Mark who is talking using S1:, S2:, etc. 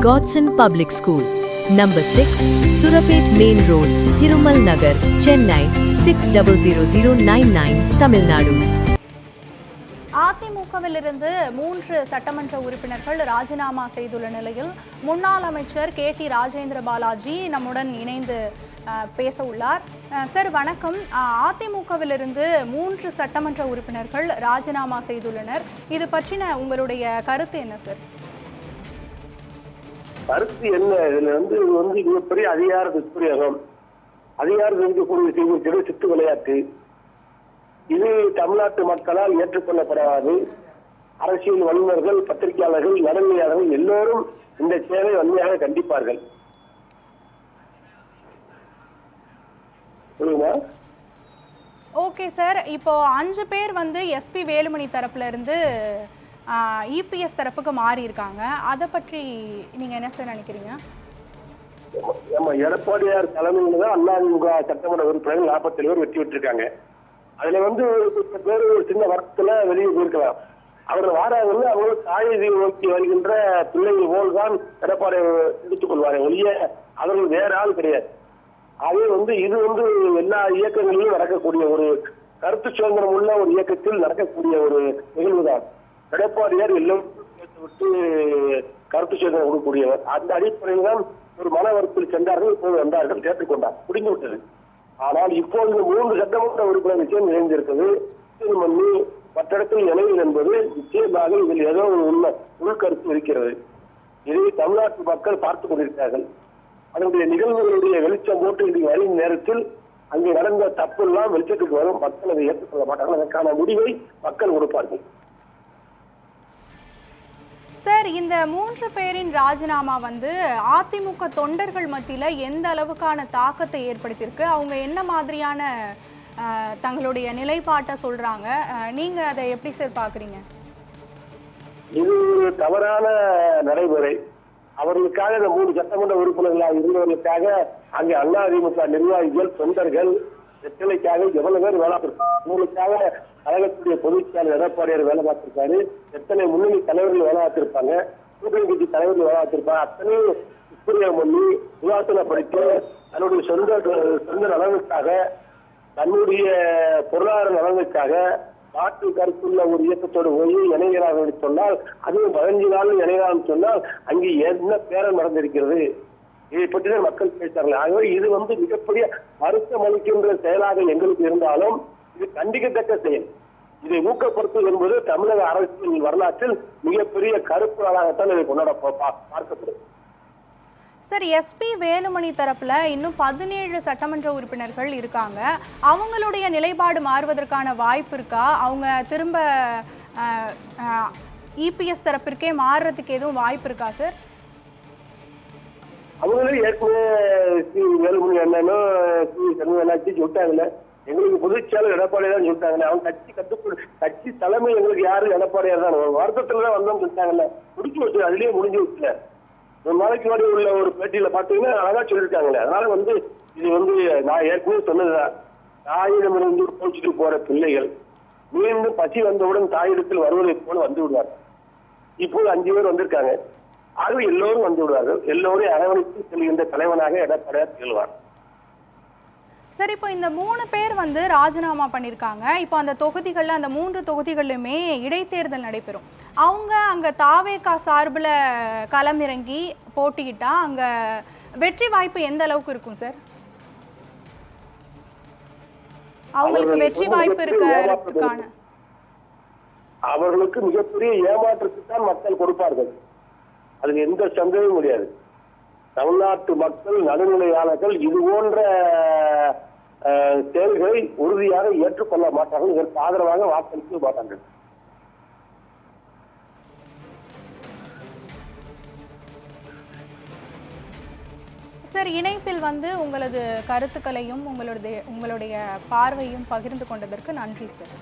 S1: Godson Public School, Number 6, Surapet Main Road, Thirumal Nagar, Chennai 600099, Tamil Nadu.
S2: அதிமுகவிலிருந்து 3 சட்டமன்ற உறுப்பினர்கள் ராஜினாமா செய்துள்ள நிலையில் முன்னாள் அமைச்சர் KT ராஜேந்திர பாலாஜி நம்முடன் இணைந்து பேச உள்ளார். சார் வணக்கம். அதிமுகவிலிருந்து 3 சட்டமன்ற உறுப்பினர்கள் ராஜினாமா செய்துள்ளனர். இது பற்றின உங்களுடைய கருத்து என்ன சார்?
S3: கருத்து என்ன? இதுல இது மிகப்பெரிய அதிகார துஷ்பிரயோகம், அதிகாரம் இருக்கக்கூடிய சித்து விளையாட்டு. இது தமிழ்நாட்டு மக்களால் ஏற்றுக்கொள்ளப்படாது. அரசியல் வல்லுநர்கள், பத்திரிகையாளர்கள், நடுநிலையாளர்கள் எல்லோரும் இந்த செயலை வன்மையாக கண்டிப்பார்கள்.
S2: ஓகே சார், இப்போ 5 பேர் SP வேலுமணி தரப்புல இருந்து EPS தரப்புக்கு மாறி இருக்காங்க. அதை பற்றி நீங்க என்ன சார் நினைக்கிறீங்க?
S3: எடப்பாடியார் தலைமையில தான் அதிமுக சட்டமன்ற உறுப்பினர்கள் 47 பேர் வெற்றி பெற்றிருக்காங்க. அதுல பேர் ஒரு சின்ன வருத்தத்துல வெளியே போயிருக்கலாம். அவர்கள் வாராங்கன்னு அவங்க தாயை நோக்கி வருகின்ற பிள்ளைகள் போல்தான் எடப்பாடி எடுத்துக் கொள்வார்கள் ஒழிய அவர்கள் வேற ஆள் கிடையாது. ஆகவே இது எல்லா இயக்கங்களிலும் நடக்கக்கூடிய ஒரு கருத்து சுதந்திரம் உள்ள ஒரு இயக்கத்தில் நடக்கக்கூடிய ஒரு நிகழ்வுதான். எடப்பாடியார் எல்லோரும் விட்டு கருத்து சுதந்திரம் கொடுக்கக்கூடியவர். அந்த அடிப்படையில் தான் ஒரு மன வருத்தத்தில் சென்றார்கள், இப்போது வந்தார்கள், கேட்டுக்கொண்டார், முடிந்து விட்டது. ஆனால் இப்போது 3 சட்டமன்ற உறுப்பினர் நிச்சயம் இணைந்திருக்கிறது. மற்ற இடத்தில் இணைவில் என்பது நிச்சயமாக இதில் ஏதோ ஒரு உள்கருத்து இருக்கிறது. இதை தமிழ்நாட்டு மக்கள் பார்த்துக் கொண்டிருக்கிறார்கள். அதனுடைய நிகழ்வுகளுடைய வெளிச்சம் போட்டு இன்றைக்கு வரும் நேரத்தில் அங்கே நடந்த தப்பு எல்லாம் வெளிச்சத்துக்கு வரும். மக்கள் அதை ஏற்றுக்கொள்ள மாட்டார்கள். அதற்கான முடிவை மக்கள் கொடுப்பார்கள்.
S2: சார், இந்த 3 பேரின் ராஜினாமா அதிமுக தொண்டர்கள் மத்தியில எந்த அளவுக்கான தாக்கத்தை ஏற்படுத்தியிருக்கு? அவங்க என்ன மாதிரியான தங்களுடைய நிலைப்பாட்டை சொல்றாங்க? நீங்க அதை எப்படி சார் பாக்குறீங்க?
S3: இது தவறான நடைமுறை. அவர்களுக்காக இந்த 3 சட்டமன்ற உறுப்பினர்களாக இருந்தவர்களுக்காக அங்கே அதிமுக நிர்வாகிகள், தொண்டர்கள் எத்தனைக்காக எவ்வளவு பேர் வேலை பார்த்திருக்காங்க. உங்களுக்காக கழகத்துடைய பொதுச்செயலாளர் எடப்பாடியார் வேலை பார்த்திருக்காரு. எத்தனை முன்னணி தலைவர்கள் வேலை பார்த்திருப்பாங்க, கூட்டணி கட்சி தலைவர்கள் வேலை பார்த்திருப்பாங்க. அத்தனையும் துஷ்பிரயோகம் பண்ணி விவாசனப்படுத்தி தன்னுடைய சொந்த நலனுக்காக, தன்னுடைய பொருளாதார நலனுக்காக மாற்று கருத்துள்ள ஒரு இயக்கத்தோடு போய் இணைகிறார்கள் என்று சொன்னால், அதுவும் 15 நாள் இணைகிறார்கள் சொன்னால் அங்கே என்ன பேரம் நடந்திருக்கிறது? இதை பற்றி தான் மக்கள் பேசுறார்கள். ஆகவே இது மிகப்பெரிய வருத்தம் அளிக்கின்ற செயலாக எங்களுக்கு இருந்தாலும் இது கண்டிக்கத்தக்க செயல். இதை ஊக்கப்படுத்துவது என்பது தமிழக அரசியல் வரலாற்றில் மிகப்பெரிய கருப்பு நாளாகத்தான் இதை கொண்டாட பார்க்கப்படும்.
S2: சார், SP வேலுமணி தரப்புல இன்னும் 17 சட்டமன்ற உறுப்பினர்கள் இருக்காங்க. அவங்களுடைய நிலைப்பாடு மாறுவதற்கான வாய்ப்பு இருக்கா? அவங்க திரும்ப EPS தரப்பிற்கே மாறுறதுக்கு எதுவும் வாய்ப்பு இருக்கா சார்?
S3: அவங்களே ஏற்கனவே வேலுமணி அண்ணனும் சண்முகநாச்சி சொல்லிட்டாங்கல்ல, எங்களுக்கு பொதுச்செயலாளர் எடப்பாடியார் தான் சொல்லிட்டாங்கல்ல. அவங்க கட்சி தலைமை எங்களுக்கு யாரு எடப்பாடியார் தான், வருத்தத்துலதான் வந்தோம்னு சொல்லிட்டாங்கல்ல. முடிச்சு வச்சு அதுலயே முடிஞ்சு வச்சுல ஒரு நாளைக்கு முன்னாடி உள்ள ஒரு பேட்டியில பாத்தீங்கன்னா அழகா சொல்லிருக்காங்களே. அதனால இது நான் ஏற்கனவே சொன்னதுதான், தாயிடமிருந்து போச்சுட்டு போற பிள்ளைகள் மீண்டும் பசி வந்தவுடன் தாயிடத்தில் வருவதை போல வந்து விடுவார். இப்போது 5 பேர் வந்திருக்காங்க. ஆகவே எல்லோரும் வந்து விடுவார்கள். எல்லோரும் அரவணைத்து செல்கின்ற தலைவனாக எடப்பாடியார் திகழ்வார்.
S2: சரி, இப்போ இந்த 3 பேர் ராஜினாமா பண்ணியிருக்காங்க. இப்போ அந்த தொகுதிகளில், அந்த 3 தொகுதிகளிலுமே இடைத்தேர்தல் நடைபெறும். அவங்க அங்கே தாவேகா சார்பில் களமிறங்கி போட்டிக்கிட்டா அங்கே வெற்றி வாய்ப்பு எந்த அளவுக்கு இருக்கும் சார்? அவங்களுக்கு வெற்றி வாய்ப்பு இருக்கிறதுக்கான
S3: அவர்களுக்கு மிகப்பெரிய ஏமாற்றத்துக்கு தான் மக்கள் கொடுப்பார்கள். அதுக்கு எந்த சந்தேகமும் முடியாது. தமிழ்நாட்டு மக்கள், நடுநிலையாளர்கள் இது போன்ற செயல்களை உறுதியாக ஏற்றுக்கொள்ள மாட்டார்கள். இதற்கு ஆதரவாக வாக்களிக்க மாட்டார்கள்.
S2: சார், இணைப்பில் உங்களது கருத்துக்களையும் உங்களுடைய பார்வையும் பகிர்ந்து கொண்டதற்கு நன்றி சார்.